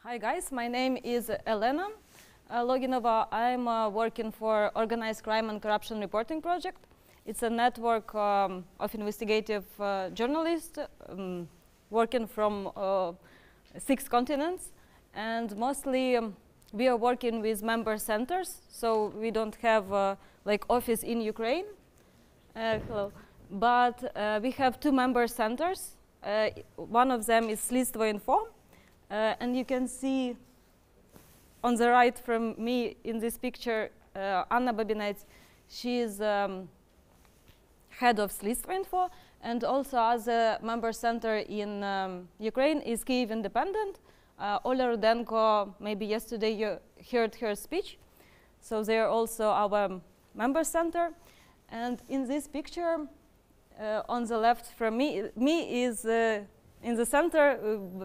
Hi guys, my name is Elena Loginova. I'm working for Organized Crime and Corruption Reporting Project. It's a network of investigative journalists working from 6 continents, and mostly we are working with member centers, so we don't have like office in Ukraine. Hello. But we have 2 member centers. One of them is Слідство.Info, and you can see on the right from me in this picture Anna Babinets. She is head of Слідство.Info, and also as a member center in Ukraine is Kyiv Independent. Oля Rudenko, maybe yesterday you heard her speech. So they are also our member center. And in this picture, on the left from me is in the center,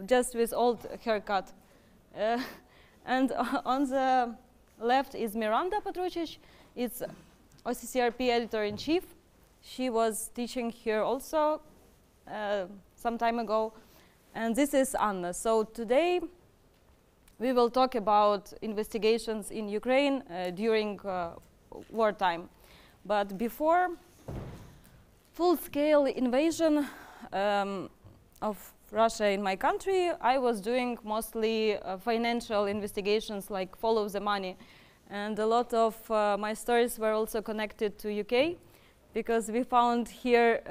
just with old haircut. And on the left is Miranda Petrucic. It's OCCRP editor-in-chief. She was teaching here also some time ago. And this is Anna. So today we will talk about investigations in Ukraine during wartime. But before full-scale invasion of Russia in my country, I was doing mostly financial investigations, like follow the money. And a lot of my stories were also connected to UK, because we found here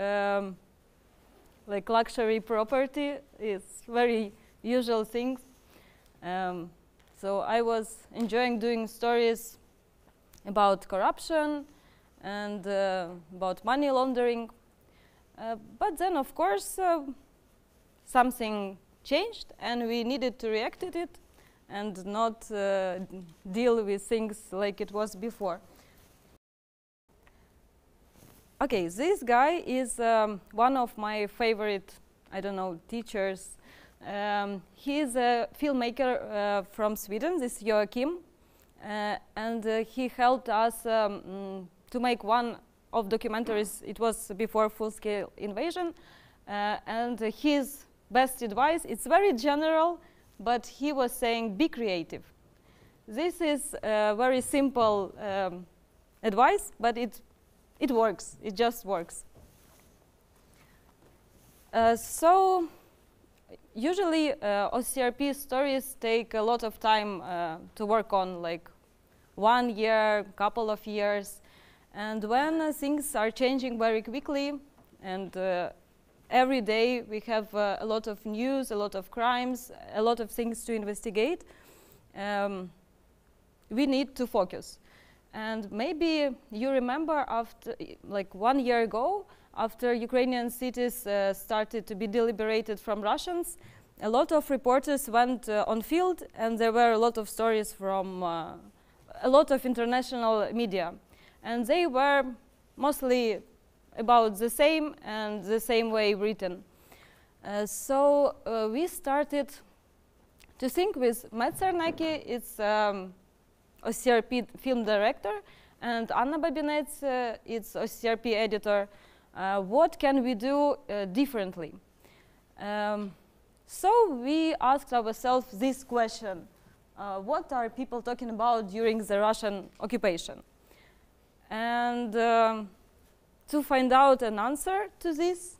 like luxury property is very usual things. So I was enjoying doing stories about corruption and about money laundering. But then, of course, something changed, and we needed to react to it and not deal with things like it was before. Okay, this guy is one of my favorite, I don't know, teachers. He's a filmmaker from Sweden, this is Joachim, and he helped us to make one of documentaries. It was before full-scale invasion, and his best advice, it's very general, but he was saying, be creative. This is very simple advice, but it works, it just works. So usually OCCRP stories take a lot of time to work on, like 1 year, couple of years. And when things are changing very quickly, and every day we have a lot of news, a lot of crimes, a lot of things to investigate, we need to focus. And maybe you remember after, like 1 year ago, after Ukrainian cities started to be deliberated from Russians, a lot of reporters went on field, and there were a lot of stories from a lot of international media. And they were mostly about the same and the same way written. So we started to think with Matt Sarnecki, it's OCCRP film director, and Anna Babinets, it's OCCRP editor. What can we do differently? So we asked ourselves this question: what are people talking about during the Russian occupation? And to find out an answer to this,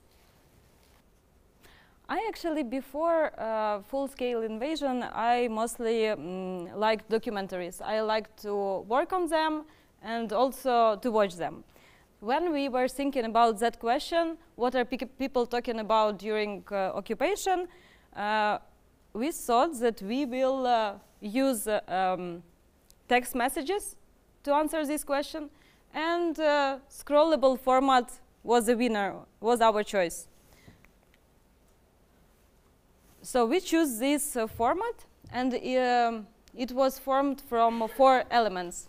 I actually, before full-scale invasion, I mostly liked documentaries. I liked to work on them and also to watch them. When we were thinking about that question, what are people talking about during occupation, we thought that we will use text messages to answer this question, and scrollable format was the winner, was our choice. So we choose this format, and it was formed from 4 elements.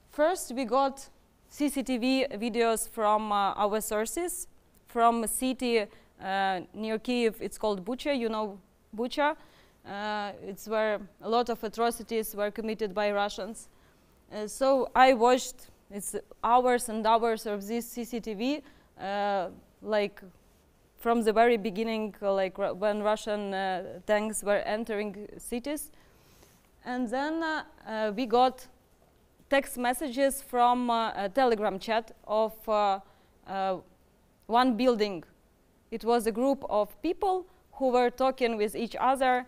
First, we got CCTV videos from our sources, from a city near Kyiv. It's called Bucha. You know Bucha. It's where a lot of atrocities were committed by Russians. So I watched hours and hours of this CCTV, like from the very beginning, like when Russian tanks were entering cities. And then we got text messages from a Telegram chat of one building. It was a group of people who were talking with each other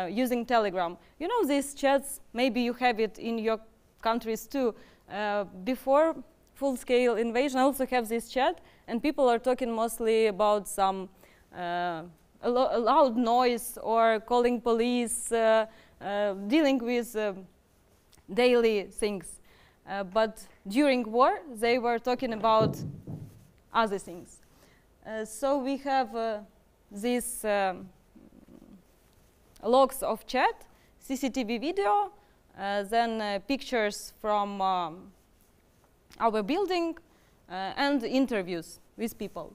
using Telegram. You know these chats, maybe you have it in your countries too. Before full-scale invasion, I also have this chat, and people are talking mostly about some loud noise or calling police, dealing with daily things. But during war, they were talking about other things. So we have these logs of chat, CCTV video, then pictures from our building, and interviews with people.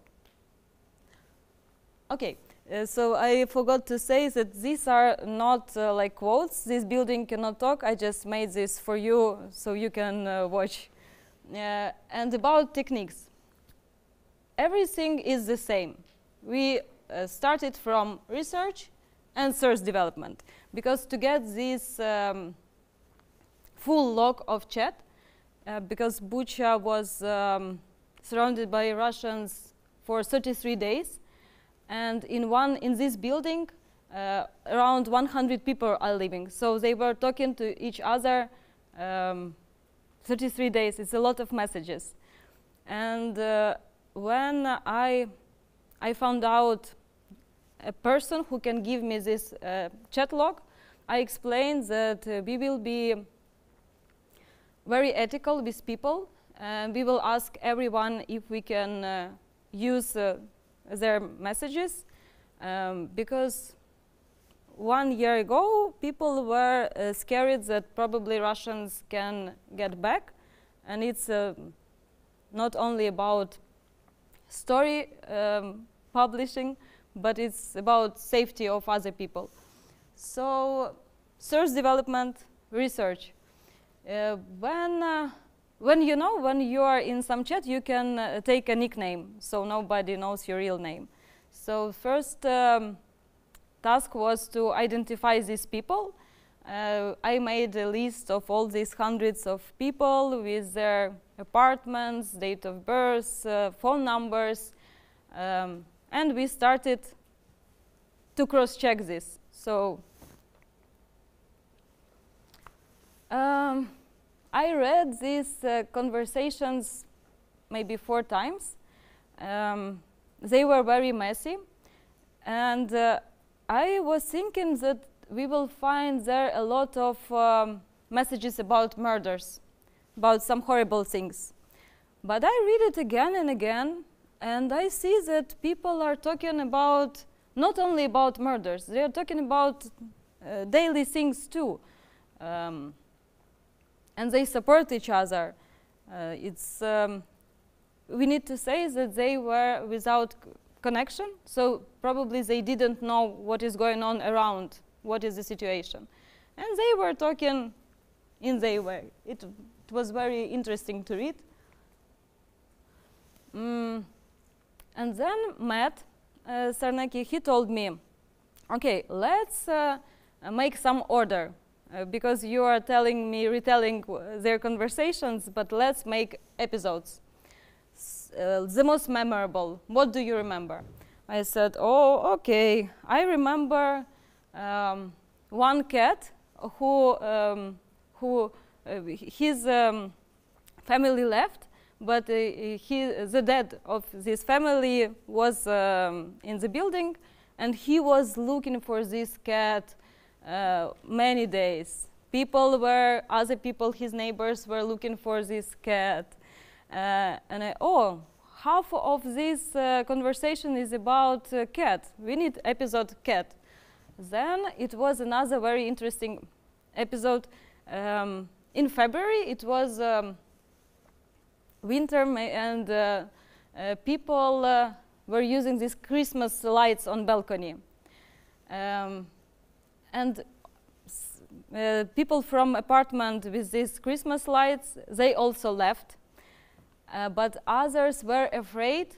Okay, so I forgot to say that these are not like quotes. This building cannot talk. I just made this for you so you can watch. And about techniques. Everything is the same. We started from research and source development, because to get this full log of chat, because Bucha was surrounded by Russians for 33 days, and in this building, around 100 people are living. So they were talking to each other 33 days. It's a lot of messages. And when I found out a person who can give me this chat log, I explained that we will be very ethical with people, and we will ask everyone if we can use their messages, because 1 year ago people were scared that probably Russians can get back, and it's not only about story publishing, but it's about safety of other people. So source development, research. When you are in some chat, you can take a nickname, so nobody knows your real name. So first task was to identify these people. I made a list of all these hundreds of people with their apartments, date of birth, phone numbers, and we started to cross-check this. So I read these conversations maybe 4 times. They were very messy, and I was thinking that we will find there a lot of messages about murders, about some horrible things. But I read it again and again, and I see that people are talking about not only about murders, they are talking about daily things too. And they support each other. We need to say that they were without connection, so probably they didn't know what is going on around, what is the situation. And they were talking in their way. It was very interesting to read. And then Matt Sarnecki, he told me, okay, let's make some order. Because you are telling me, retelling their conversations, but let's make episodes. The most memorable, what do you remember? I said, oh, okay. I remember one cat who his family left, but the dad of this family was in the building, and he was looking for this cat many days. Other people, his neighbors, were looking for this cat. And half of this conversation is about cat. We need episode cat. Then it was another very interesting episode. In February, it was winter, and people were using these Christmas lights on balcony. And people from apartment with these Christmas lights, they also left. But others were afraid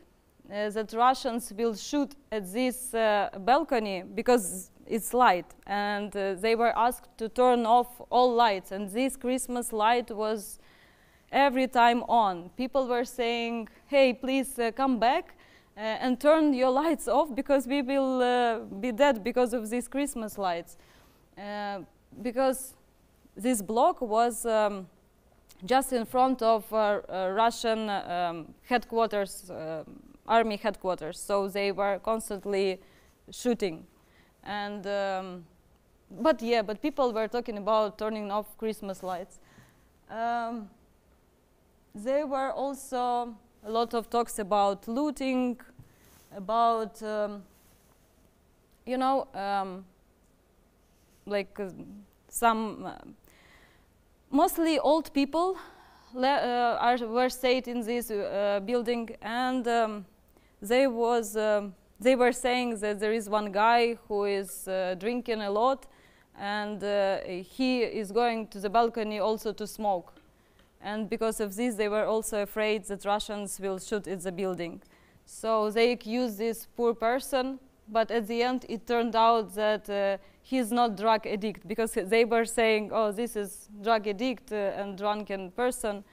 that Russians will shoot at this balcony because it's light, and they were asked to turn off all lights, and this Christmas light was every time on. People were saying, hey, please come back and turn your lights off because we will be dead because of these Christmas lights. Because this block was just in front of Russian headquarters, army headquarters, so they were constantly shooting. And but people were talking about turning off Christmas lights. There were also a lot of talks about looting, about some mostly old people were stayed in this building, and they were saying that there is one guy who is drinking a lot, and he is going to the balcony also to smoke. And because of this, they were also afraid that Russians will shoot at the building. So they accused this poor person, but at the end it turned out that he's not drug addict, because they were saying, oh, this is drug addict and drunken person,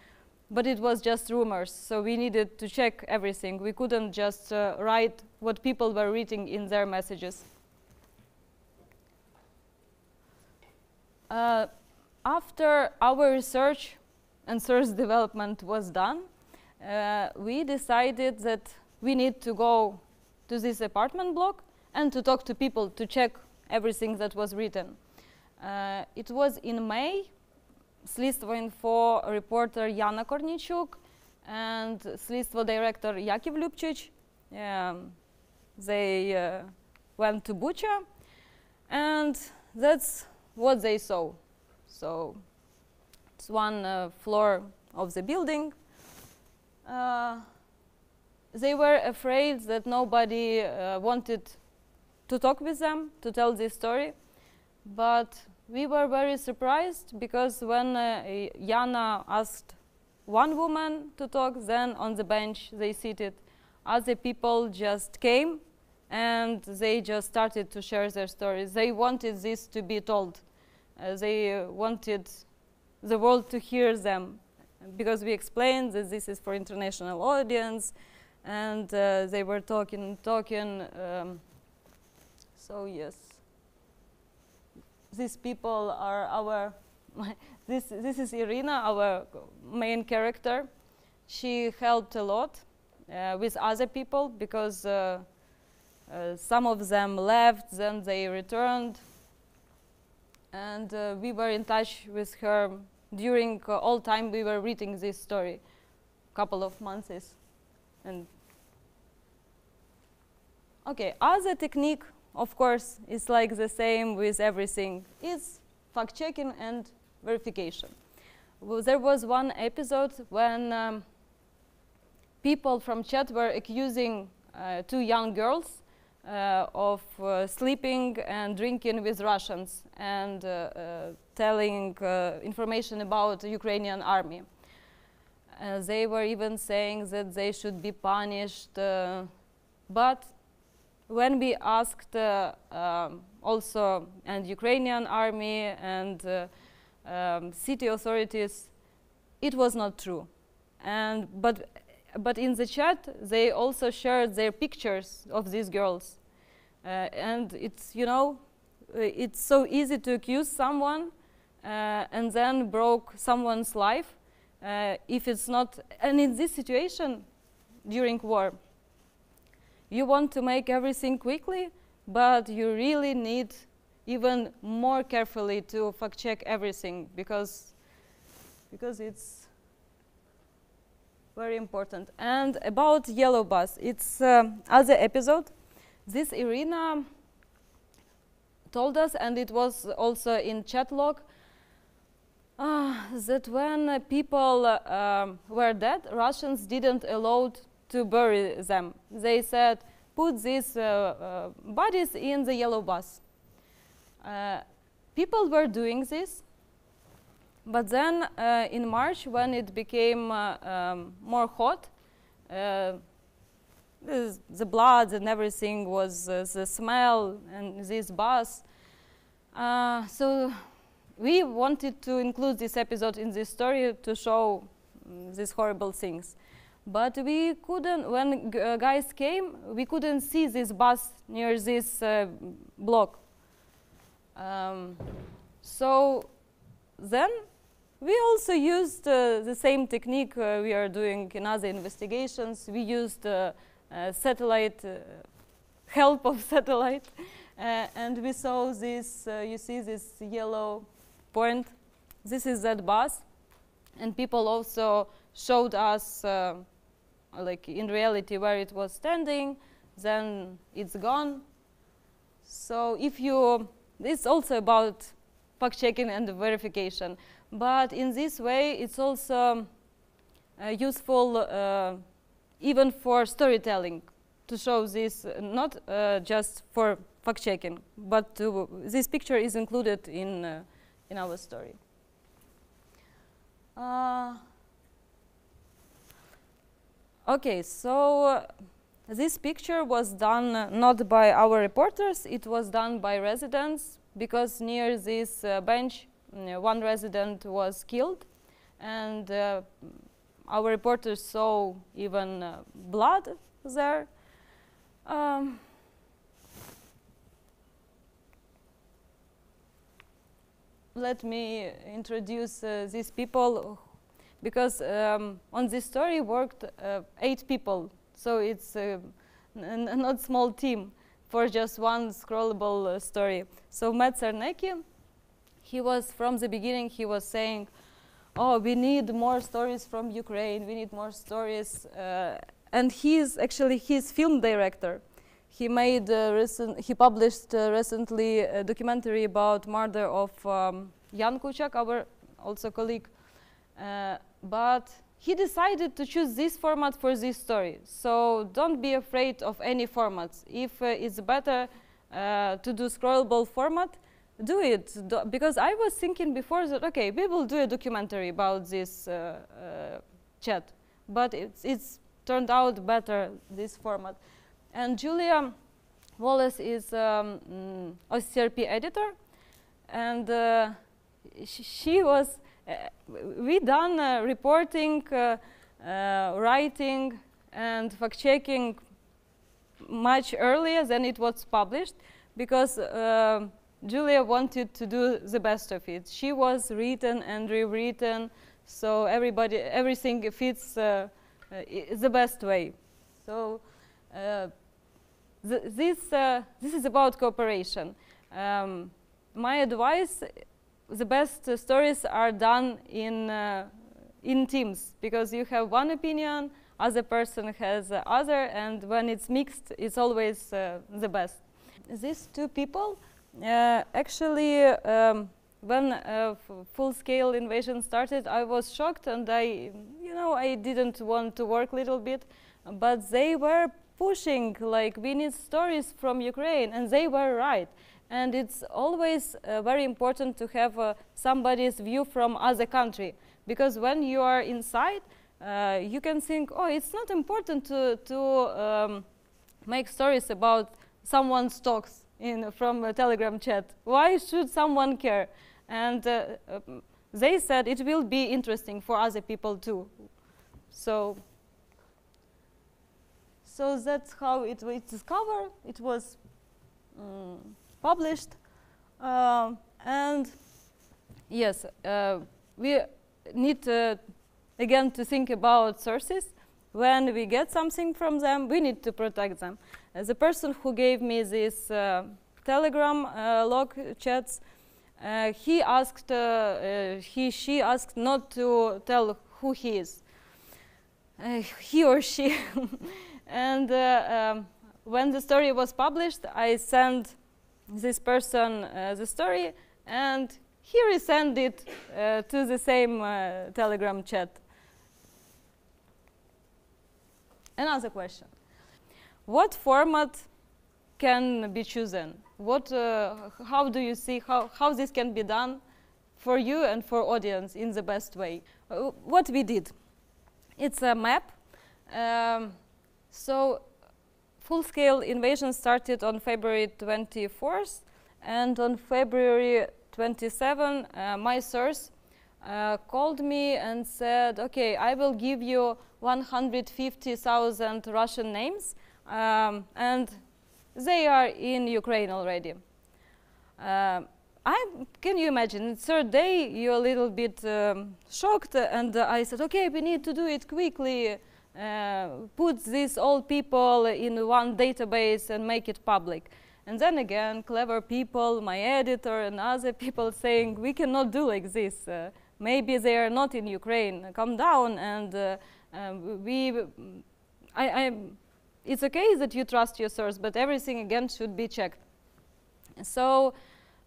but it was just rumors, so we needed to check everything. We couldn't just write what people were reading in their messages. After our research and source development was done, we decided that we need to go to this apartment block and to talk to people to check everything that was written. It was in May. Слідство.Info reporter Yana Kornichuk and Слідство director Yakov Lubchich, they went to Bucha, and that's what they saw. So it's one floor of the building. They were afraid that nobody wanted to talk with them, to tell this story. But we were very surprised, because when Yana asked one woman to talk, then on the bench they seated, other people just came and they just started to share their stories. They wanted this to be told. They wanted the world to hear them, because we explained that this is for international audience, and they were talking. So yes, these people are our. This is Irina, our main character. She helped a lot with other people, because some of them left, then they returned, and we were in touch with her during all time we were reading this story, couple of months. And okay, other technique, of course, is like the same with everything. It's fact-checking and verification. Well, there was one episode when people from chat were accusing two young girls of sleeping and drinking with Russians, and telling information about the Ukrainian army. They were even saying that they should be punished. But when we asked also and Ukrainian army and city authorities, it was not true. And but in the chat, they also shared their pictures of these girls. And it's, you know, it's so easy to accuse someone and then broke someone's life if it's not. And in this situation, during war, you want to make everything quickly, but you really need even more carefully to fact check everything, because it's very important. And about yellow bus, it's other episode. This Irina told us, and it was also in chat log, that when people were dead, Russians didn't allow to bury them. They said, put these bodies in the yellow bus. People were doing this, but then in March, when it became more hot, the blood and everything was the smell and this buzz. So we wanted to include this episode in this story to show these horrible things. But we couldn't, when guys came, we couldn't see this bus near this block. So then we also used the same technique we are doing in other investigations. We used satellite, help of satellite, and we saw this, you see this yellow point. This is that bus, and people also showed us like in reality where it was standing, then it's gone. So if you, it's also about fact-checking and verification, but in this way it's also useful even for storytelling, to show this not just for fact-checking, but this picture is included in our story. Okay, so this picture was done not by our reporters, it was done by residents, because near this bench one resident was killed, and our reporters saw even blood there. Let me introduce these people, because on this story worked 8 people, so it's not small team for just one scrollable story. So Matt Czarnecki, he was from the beginning, he was saying, oh, we need more stories from Ukraine, we need more stories, and he's film director. He made he published recently a documentary about murder of Jan Kuciak, our also colleague, but he decided to choose this format for this story. So don't be afraid of any formats. If it's better to do scrollable format, do it. Because I was thinking before that, okay, we will do a documentary about this chat, but it's turned out better, this format. And Julia Wallace is OCRP editor, and she was, we done reporting, writing, and fact-checking much earlier than it was published, because Julia wanted to do the best of it. She was written and rewritten, so everything fits the best way. So this is about cooperation. My advice: the best stories are done in teams, because you have one opinion, other person has other, and when it's mixed, it's always the best. These 2 people, actually, when full-scale invasion started, I was shocked, and I didn't want to work a little bit, but they were pushing, like, we need stories from Ukraine, and they were right. And it's always very important to have somebody's view from other country, because when you are inside, you can think, oh, it's not important to make stories about someone's talks from a Telegram chat. Why should someone care? And they said it will be interesting for other people too. So that's how it was discovered. It was published, and yes, we need again to think about sources. When we get something from them, we need to protect them. The person who gave me this Telegram log chats, she asked not to tell who he is, he or she. And when the story was published, I sent this person the story, and he resent it to the same Telegram chat. Another question: what format can be chosen? How do you see how this can be done for you and for audience in the best way? What we did, it's a map. So full-scale invasion started on February 24th, and on February 27, my source called me and said, okay, I will give you 150,000 Russian names, and they are in Ukraine already. Can you imagine, the third day you're a little bit shocked, and I said, okay, we need to do it quickly, put these all people in one database and make it public. And then again, clever people, my editor and other people saying, we cannot do like this. Maybe they are not in Ukraine. Calm down, and it's okay that you trust your source, but everything again should be checked. So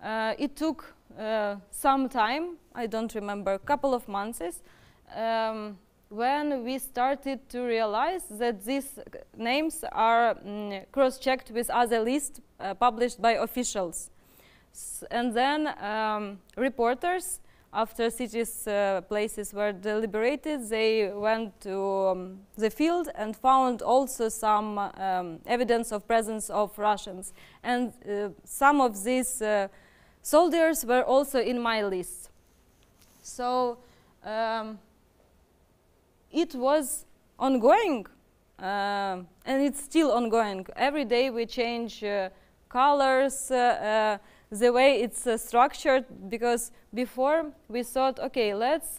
it took some time, I don't remember, a couple of months, when we started to realize that these names are cross-checked with other lists published by officials. And then reporters, after cities, places were deliberated, they went to the field and found also some evidence of presence of Russians. And some of these soldiers were also in my list. So it was ongoing, and it's still ongoing. Every day we change colors, the way it's structured, because before we thought, okay, let's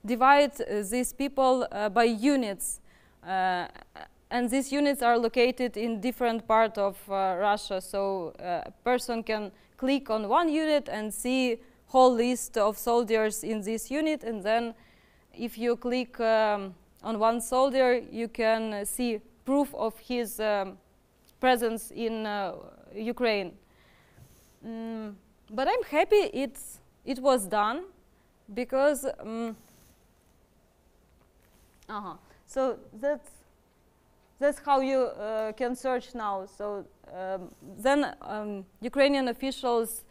divide these people by units, and these units are located in different parts of Russia, so a person can click on one unit and see whole list of soldiers in this unit, and then if you click on one soldier, you can see proof of his presence in Ukraine. But I'm happy it was done, because so that's how you can search now. So then Ukrainian officials,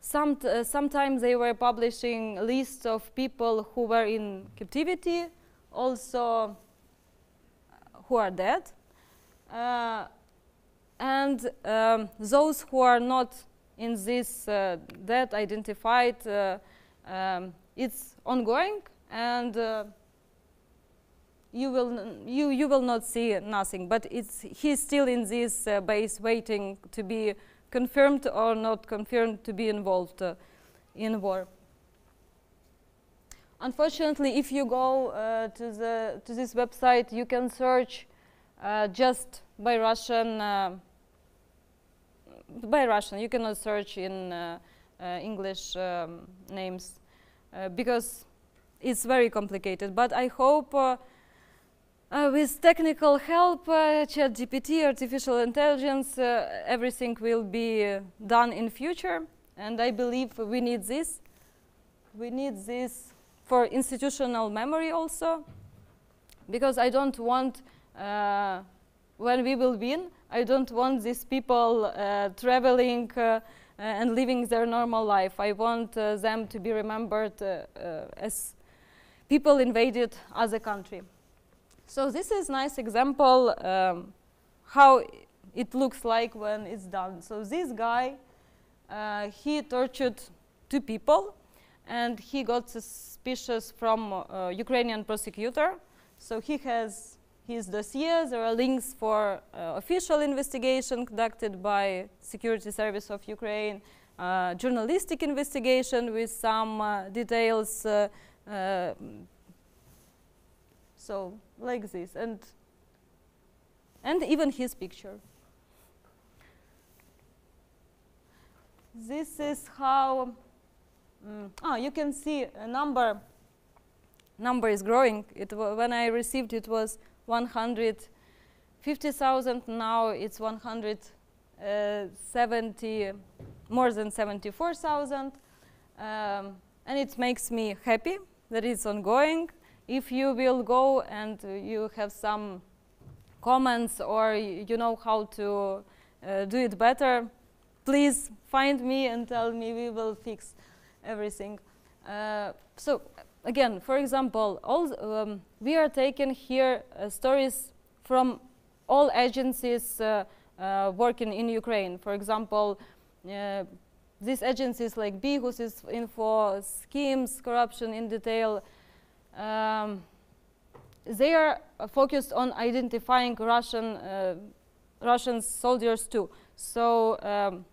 sometimes they were publishing lists of people who were in captivity, also who are dead, and those who are not in this dead identified, it's ongoing, and you will not see nothing, but he's still in this base waiting to be confirmed or not confirmed to be involved in war. Unfortunately, if you go to this website, you can search just by Russian. You cannot search in English names because it's very complicated. But I hope with technical help, ChatGPT, artificial intelligence, everything will be done in future. And I believe we need this. We need this for institutional memory also, because I don't want, when we will win, I don't want these people traveling and living their normal life. I want them to be remembered as people invaded other country. So this is a nice example how it looks like when it's done. So this guy, he tortured 2 people, and he got suspicious from Ukrainian prosecutor. So he has his dossier. There are links for official investigation conducted by Security Service of Ukraine, journalistic investigation with some details. So like this, and even his picture. This is how you can see a number is growing. When I received it was 150,000. Now it's 170, more than 74,000, and it makes me happy that it's ongoing. If you will go and you have some comments, or you know how to do it better, please find me and tell me. We will fix everything. So again, for example, we are taking here stories from all agencies working in Ukraine. For example, these agencies like Bihus is info, schemes, corruption in detail. They are focused on identifying Russian soldiers too. So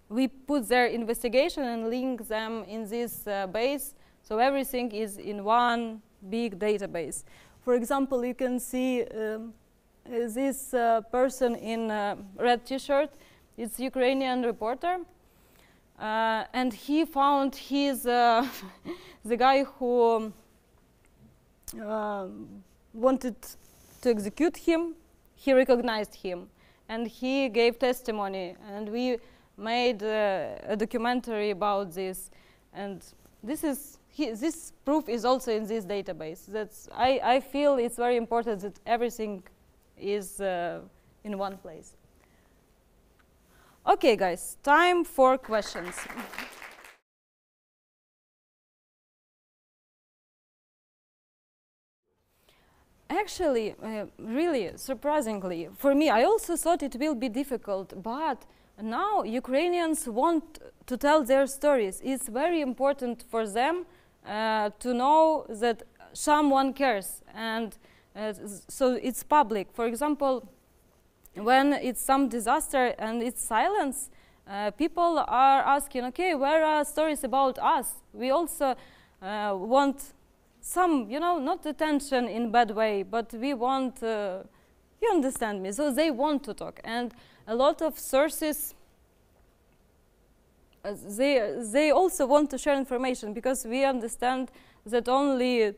we put their investigation and link them in this base. So everything is in one big database. For example, you can see this person in red T-shirt. It's Ukrainian reporter. And he found his, the guy who wanted to execute him. He recognized him. And he gave testimony. And we made a documentary about this. And this proof is also in this database. I feel it's very important that everything is in one place. Okay, guys, time for questions. Actually, really surprisingly, for me, I also thought it will be difficult, but now Ukrainians want to tell their stories. It's very important for them to know that someone cares, and so it's public. For example, when it's some disaster and it's silence, people are asking, okay, where are stories about us? We also want some, not attention in bad way, but we want, you understand me, so they want to talk. And a lot of sources, they also want to share information, because we understand that only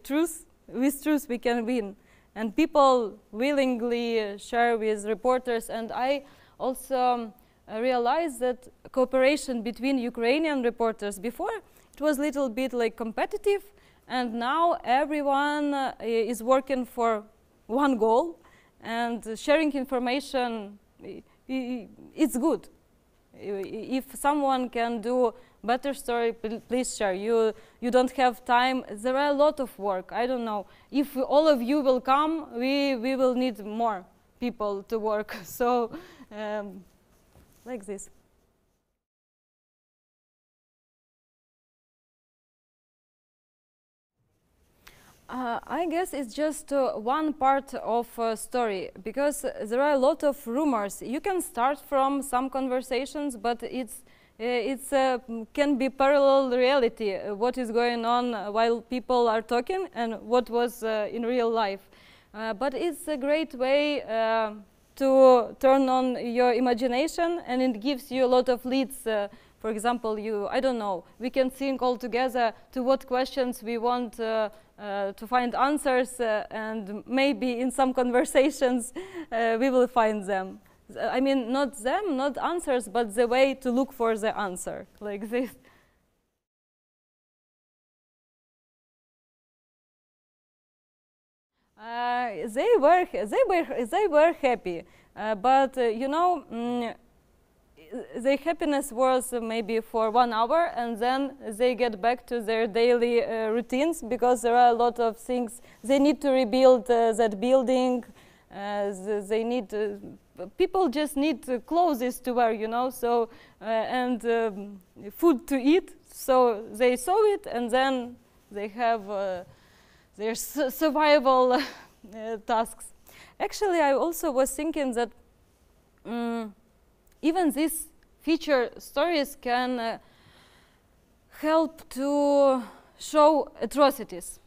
with truth we can win. And people willingly share with reporters. And I also realized that cooperation between Ukrainian reporters, before it was a little bit like competitive, and now everyone is working for one goal, and sharing information, it's good. If someone can do better story, please share. You don't have time. There are a lot of work. I don't know. If all of you will come, we will need more people to work. So, like this. I guess it's just one part of a story, because there are a lot of rumors. You can start from some conversations, but it's can be parallel reality, what is going on while people are talking and what was in real life. But it's a great way to turn on your imagination, and it gives you a lot of leads. For example, I don't know, we can think all together to what questions we want to find answers, and maybe in some conversations we will find them. I mean, not answers, but the way to look for the answer, like this. They were happy, but their happiness was maybe for 1 hour, and then they get back to their daily routines, because there are a lot of things. They need to rebuild that building. They need people just need clothes to wear, so and food to eat. So they saw it, and then they have their survival tasks. Actually, I also was thinking that even these feature stories can help to show atrocities,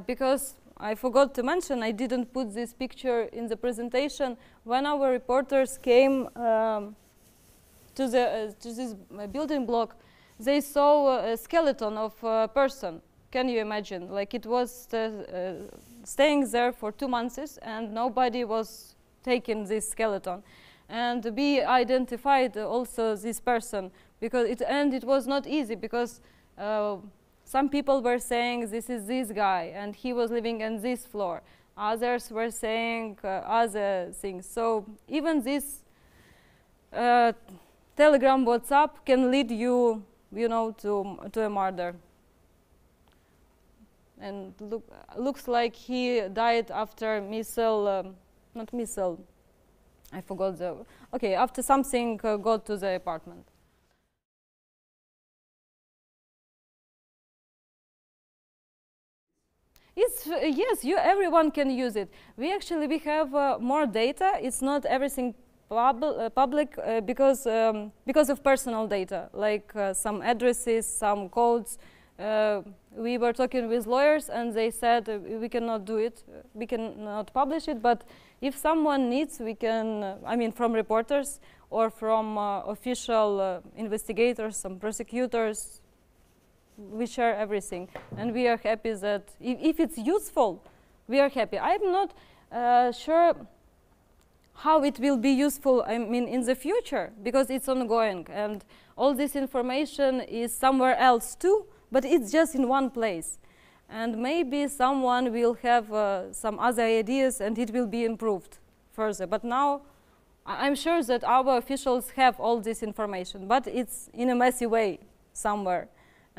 because I forgot to mention, I didn't put this picture in the presentation. When our reporters came to this building block, they saw a skeleton of a person. Can you imagine? Like, it was staying there for 2 months, and nobody was taking this skeleton. And we identified also this person, because it was not easy, because some people were saying this is this guy and he was living on this floor. Others were saying other things. So even this Telegram, WhatsApp can lead you, to a murder. And looks like he died after missile not missile. I forgot the. Okay, after something got to the apartment. It's yes, everyone can use it. We have more data. It's not everything public because of personal data, like some addresses, some codes. We were talking with lawyers, and they said we cannot do it. We cannot publish it. But if someone needs, we can. I mean, from reporters or from official investigators, some prosecutors. We share everything, and we are happy that if it's useful, we are happy. I'm not sure how it will be useful, I mean, in the future, because it's ongoing, and all this information is somewhere else too, but it's just in one place. And maybe someone will have some other ideas, and it will be improved further. But now, I'm sure that our officials have all this information, but it's in a messy way somewhere.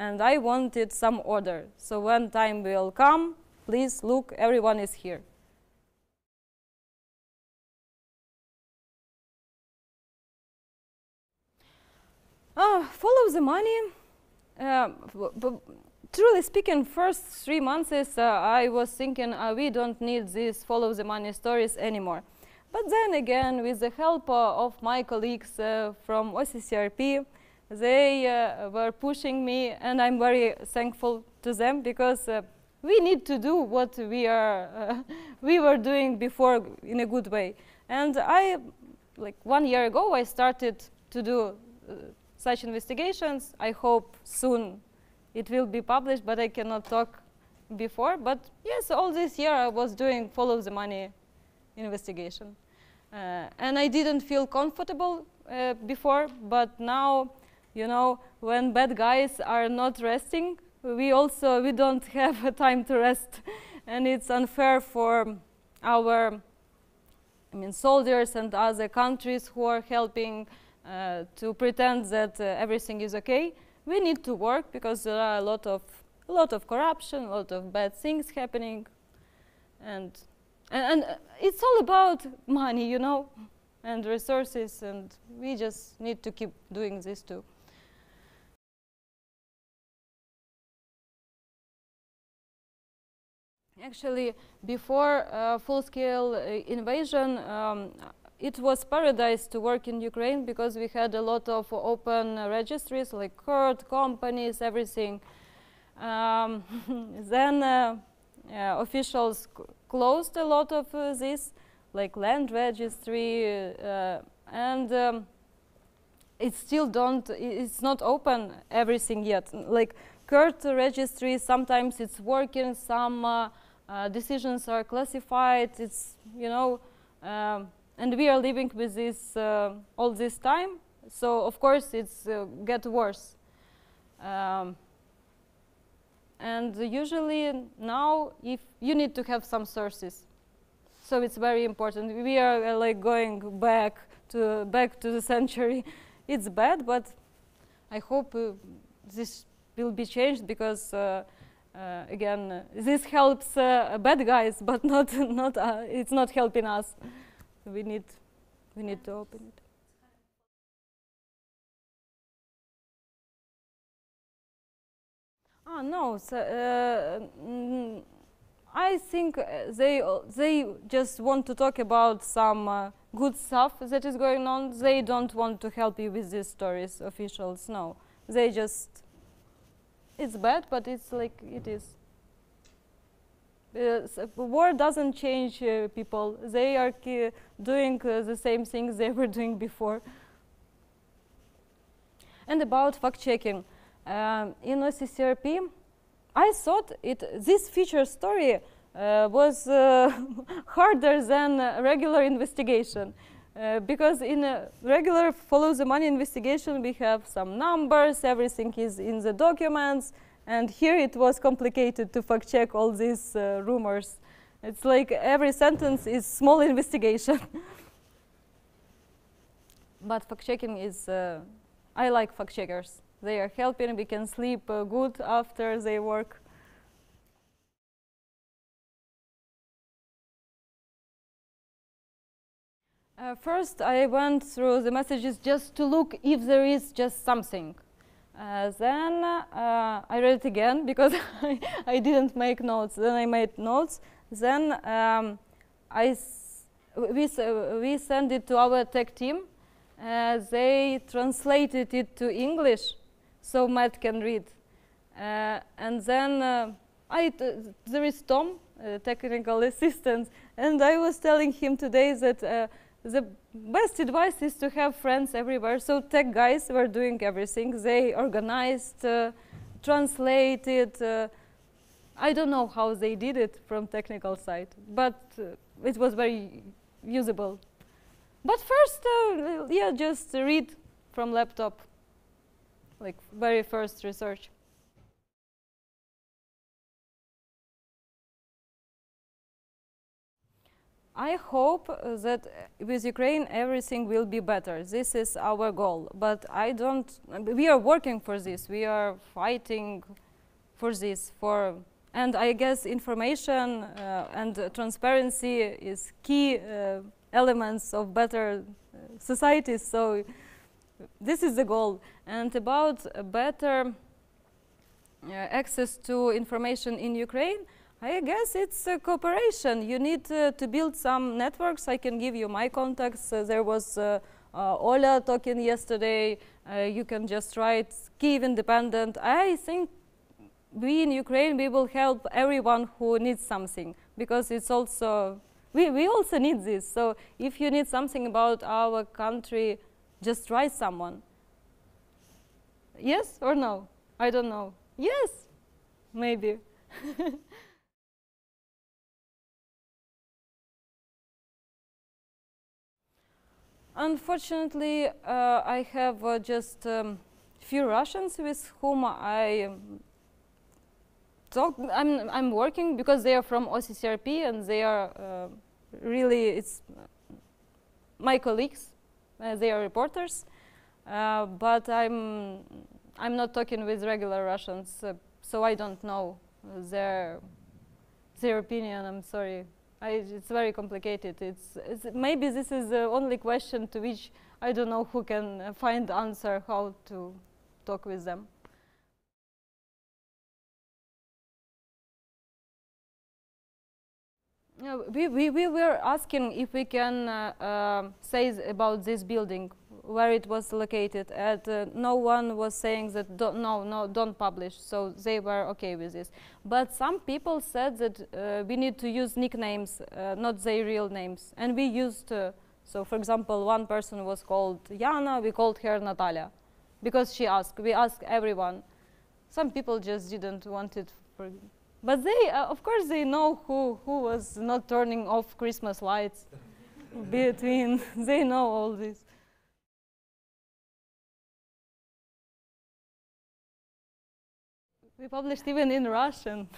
And I wanted some order. So when time will come, please look, everyone is here. Follow the money. Truly speaking, first 3 months I was thinking we don't need these follow the money stories anymore. But then again, with the help of my colleagues from OCCRP, they were pushing me, and I'm very thankful to them, because we need to do what we were doing before in a good way. And like 1 year ago, I started to do such investigations. I hope soon it will be published, but I cannot talk before. But yes, all this year I was doing follow the money investigation. And I didn't feel comfortable before, but now, you know, when bad guys are not resting, we don't have time to rest. And it's unfair for our, soldiers and other countries who are helping to pretend that everything is okay. We need to work, because there are a lot of corruption, a lot of bad things happening. And it's all about money, you know, and resources, and we just need to keep doing this too. Actually, before full-scale invasion, it was paradise to work in Ukraine, because we had a lot of open registries, like court, companies, everything. Then officials closed a lot of this, like land registry, and it's not open everything yet. Like court registry, sometimes it's working, some decisions are classified, it's, you know, and we are living with this all this time, so of course it's get worse. And usually now, if you need to have some sources, so it's very important. We are like going back to the century. It's bad, but I hope this will be changed, because again, this helps bad guys, but it's not helping us. We need to open it. No, so, I think they just want to talk about some good stuff that is going on. They don't want to help you with these stories, officials. No, they just, it's bad, but it's like it is. War doesn't change people. They are doing the same things they were doing before. And about fact-checking. In OCCRP, I thought this feature story was harder than a regular investigation. Because in a regular follow the money investigation, we have some numbers, everything is in the documents, and here it was complicated to fact check all these rumors. It's like every sentence is small investigation. But fact checking is, I like fact checkers. They are helping, we can sleep good after they work. First, I went through the messages just to look if there is just something. Then I read it again because I didn't make notes. Then I made notes. Then we sent it to our tech team. They translated it to English so Matt can read. And then there is Tom, technical assistant, and I was telling him today that the best advice is to have friends everywhere. So tech guys were doing everything. They organized, translated. I don't know how they did it from technical side, but it was very usable. But first, yeah, just read from laptop, like very first research. I hope that with Ukraine everything will be better. This is our goal. But I don't. We are working for this. We are fighting for this. And I guess information and transparency is key elements of better societies. So this is the goal. And about better access to information in Ukraine, I guess it's cooperation. You need to build some networks. I can give you my contacts. There was Ola talking yesterday. You can just write Kyiv Independent. I think we in Ukraine, we will help everyone who needs something, because it's also, we also need this. So if you need something about our country, just write someone. Yes or no? I don't know. Yes, maybe. Unfortunately, I have just few Russians with whom I talk. I'm working because they are from OCCRP and they are really, it's my colleagues. They are reporters, but I'm not talking with regular Russians, so I don't know their opinion. I'm sorry. It's very complicated. Maybe this is the only question to which I don't know who can find answer how to talk with them. We were asking if we can say about this building, where it was located, and no one was saying that don't publish, so they were okay with this. But some people said that we need to use nicknames, not their real names, and we used, so for example, one person was called Yana, we called her Natalia, because she asked. We asked everyone. Some people just didn't want it. But they, of course, they know who was not turning off Christmas lights between. They know all this. We published even in Russian.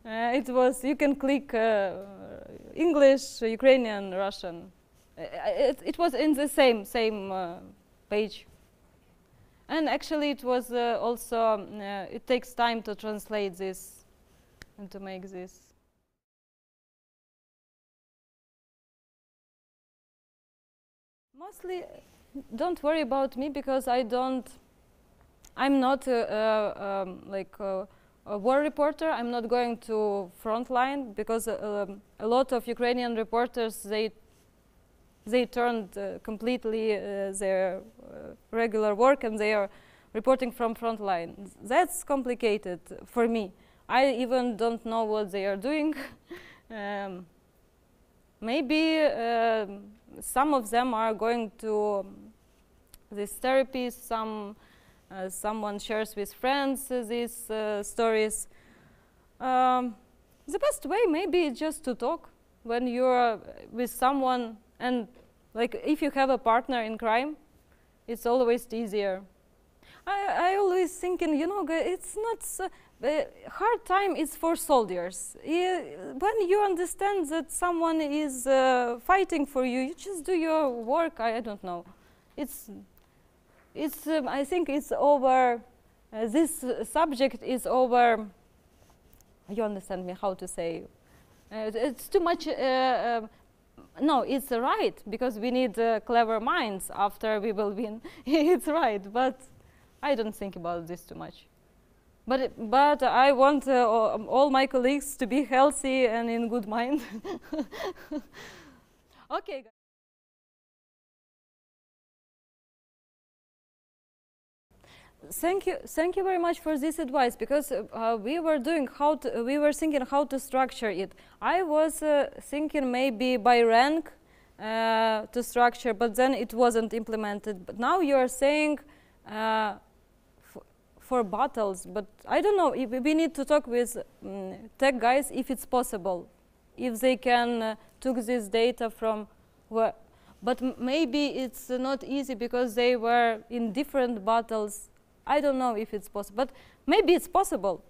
It was, you can click English, Ukrainian, Russian. It was in the same page. And actually, it was also, it takes time to translate this and to make this. Mostly, don't worry about me, because I'm not like a war reporter. I'm not going to frontline, because a lot of Ukrainian reporters, they turned completely their regular work and they are reporting from frontline. That's complicated for me. I even don't know what they are doing. Maybe some of them are going to this therapy. Someone shares with friends these stories. The best way maybe is just to talk when you're with someone, and like if you have a partner in crime, it's always easier. I always thinking, you know, it's not so, hard time is for soldiers. When you understand that someone is fighting for you, you just do your work. I don't know. I think it's over. This subject is over. You understand me? How to say? It's too much No, it's right, because we need clever minds after we will win. It's right, but I don't think about this too much. But I want all my colleagues to be healthy and in good mind. Okay. Thank you very much for this advice, because we were thinking how to structure it. I was thinking maybe by rank to structure, but then it wasn't implemented. But now you are saying for battles, but I don't know. If we need to talk with tech guys if it's possible, if they can took this data from where. But maybe it's not easy because they were in different battles. I don't know if it's possible, but maybe it's possible.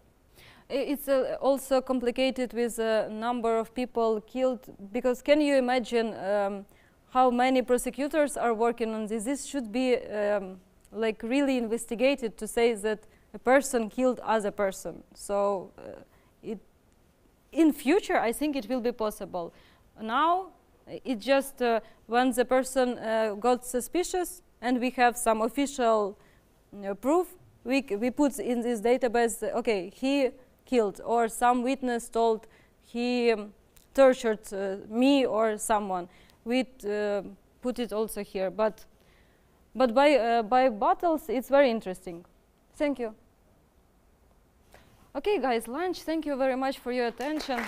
It's also complicated with a number of people killed, because can you imagine how many prosecutors are working on this? This should be like really investigated to say that a person killed other person. So in future, I think it will be possible. Now, it just when the person got suspicious and we have some official proof, we put in this database, okay, he killed, or some witness told he tortured me or someone. We put it also here, but by battles, it's very interesting. Thank you. Okay, guys, lunch. Thank you very much for your attention.